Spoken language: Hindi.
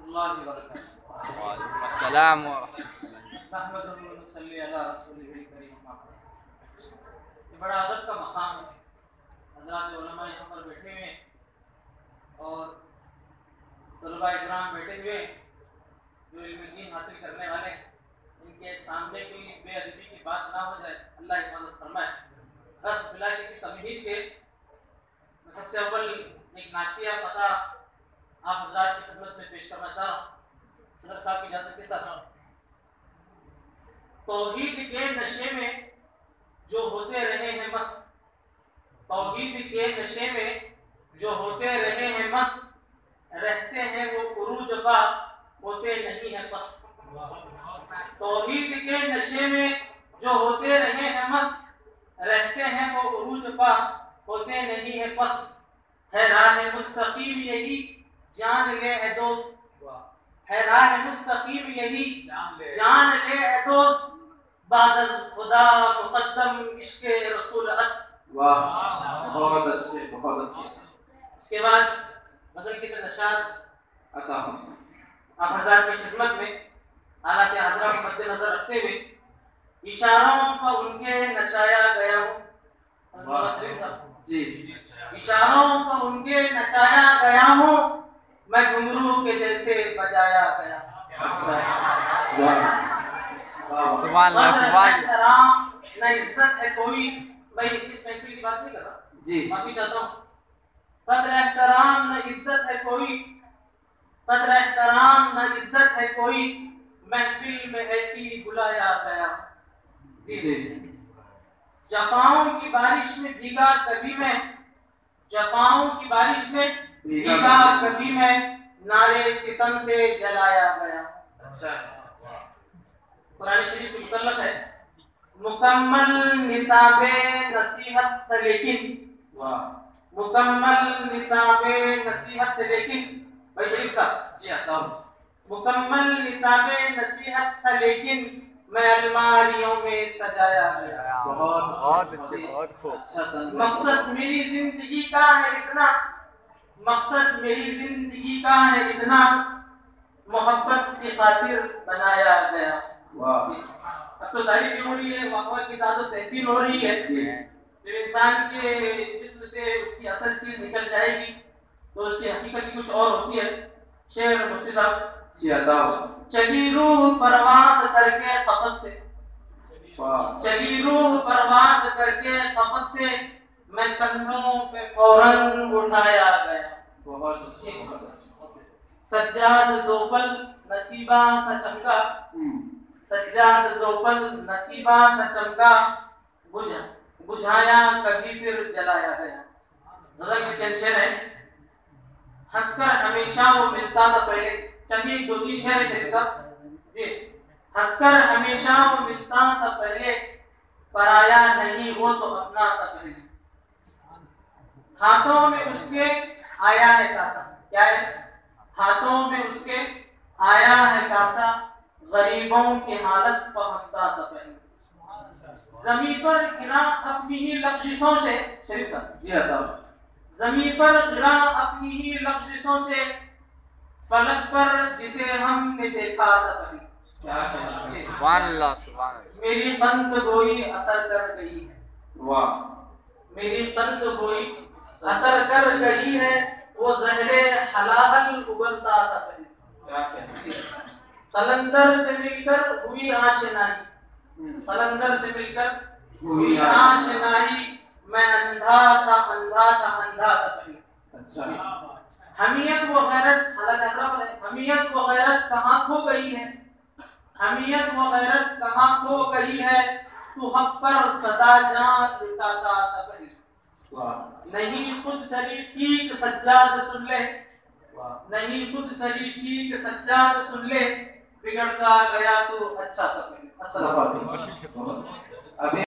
रहमतुल्लाहि व बरकातुहू। वालेकुम अस्सलाम व नहमदुहु व नसल्ली अला रसूलिहिल करीम। ये बड़ा अदब का मकाम है। हज़रात उलमा यहाँ पर बैठे हुए हैं और तलबा इकराम बैठे हुए हैं जो इल्म दीन हासिल करने वाले हैं। इनके सामने कोई बेअदबी की बात ना हो जाए, अल्लाह हिफाजत फरमाए। बस बिला किसी तमहीद के मैं सबसे अव्वल एक नातिया पता आप हज़रात की खिदमत में पेश करना चाह रहा हूँ। सदर साहब की इजाज़त के साथ। तौहीद के नशे में जो होते रहे हैं मस्त, तौहीद के नशे में जो होते रहे हैं मस्त, रहते हैं वो उरूज पा, होते नहीं है पस्त। तौहीद के नशे में जो होते रहे हैं मस्त, रहते हैं वो उरूज पा, होते नहीं है पस्त। है राह मुस्तकीम यही जान ले है दोस्त, है राह मुस्तकीम यही जान ले है दोस्त। बाद खुदा मुकद्दम इश्क़े रसूल अस्त। वाह, बहुत अच्छे, बहुत अच्छे। इसके बाद गजल के चंद अशआर अता हुसैन आप हज़रात की खिदमत में हालात हाज़रा को मद्देनजर रखते हुए इशारों पर उनके नचाया गया हूँ जी, इशारों पर उनके नचाया गया हूँ, मैं घुंघरू के जैसे बजाया गया। अच्छा, सुभान अल्लाह सुभान एहतराम न इज्जत है कोई। भाई इस महफिल की बात नहीं कर रहा जी, माफी चाहता हूँ। कद्र एहतराम न इज्जत है कोई, कद्र एहतराम न इज्जत है कोई, महफिल में ऐसी बुलाया गया। जी, जफाओं की बारिश में भीगा कभी मैं, जफाओं की बारिश में भीगा कभी मैं, नारे सितम से जलाया गया। अच्छा, कुरान शरीफ में मुतल्लक है मुकम्मल निसाबे नसीहत था लेकिन, वाह, मुकम्मल निसाबे नसीहत लेकिन। भाई शरीफ साहब जी, अता हुसैन मुकम्मल निसाबे नसीहत था लेकिन, मैं अलमारियों में सजाया गया। बहुत अच्छे बहुत खूब। अच्छा तंज़ीम। मकसद मेरी जिंदगी का है इतना, मकसद मेरी जिंदगी का है इतना, मोहब्बत की खातिर बनाया गया। वाह, अब तो तारीफ हो रही है, वाक़वा की तादाद तहसील हो रही है। जब इंसान के जिस्म से उसकी असल चीज निकल जाएगी तो उसकी हकीकत कुछ और होती है। शेर मुफ्ती साहब जी, अता हुसैन चली रूह परवाज़ करके कफ़स से, वाह, चली रूह परवाज़ करके कफ़स से, मैं कंधों पे फौरन उठाया गया। बहुत अच्छे, बहुत अच्छे। सज्जाद दो पल नसीबा का चमका, सज्जाद दो पल नसीबा का चमका, बुझाया कभी फिर जलाया गया। गजल के चंद शेर है। हंसकर हमेशा वो मिलता था पहले। चलिए दो तीन शेर है शरीफ साहब जी। हंसकर हमेशा वो मिलता था पहले, पराया नहीं वो तो अपना था पहले। हाथों में उसके आया है कासा, क्या है? हाथों में उसके आया है कासा, गरीबों की हालत पर हंसता था पहले। जमीन पर गिरा अपनी ही लफ्ज़ों से, शरीफ साहब जी, अता हुसैन जमीन पर गिरा अपनी ही लफ्ज़ों से, फलक पर जिसे हमने देखा था कभी। क्या कहना है? सुभान अल्लाह सुभान अल्लाह। मेरी बंद गोई असर कर गई है, वाह, मेरी बंद गोई असर कर गई है, वो ज़हरे हलाहल उगलता था कभी। क्या कहना है? कलंदर से मिलकर हुई आशनाई, कलंदर से मिलकर हुई आशनाई, मैं अंधा था अंधा था अंधा था कभी। अच्छा, हमियत वो गैरत, हालात हज़रा पर है, हमियत वो गैरत कहाँ खो गई है, हमियत वो गैरत कहाँ खो गई है, तू हक पर सदा जान लुटाता था सही। वाह, नहीं खुद सरी ठीक सज्जाद सुन ले, वाह, नहीं खुद सरी ठीक सज्जाद सुन ले, बिगड़ता गया तो अच्छा था पहले। अस्सलाम वालेकुम। अभी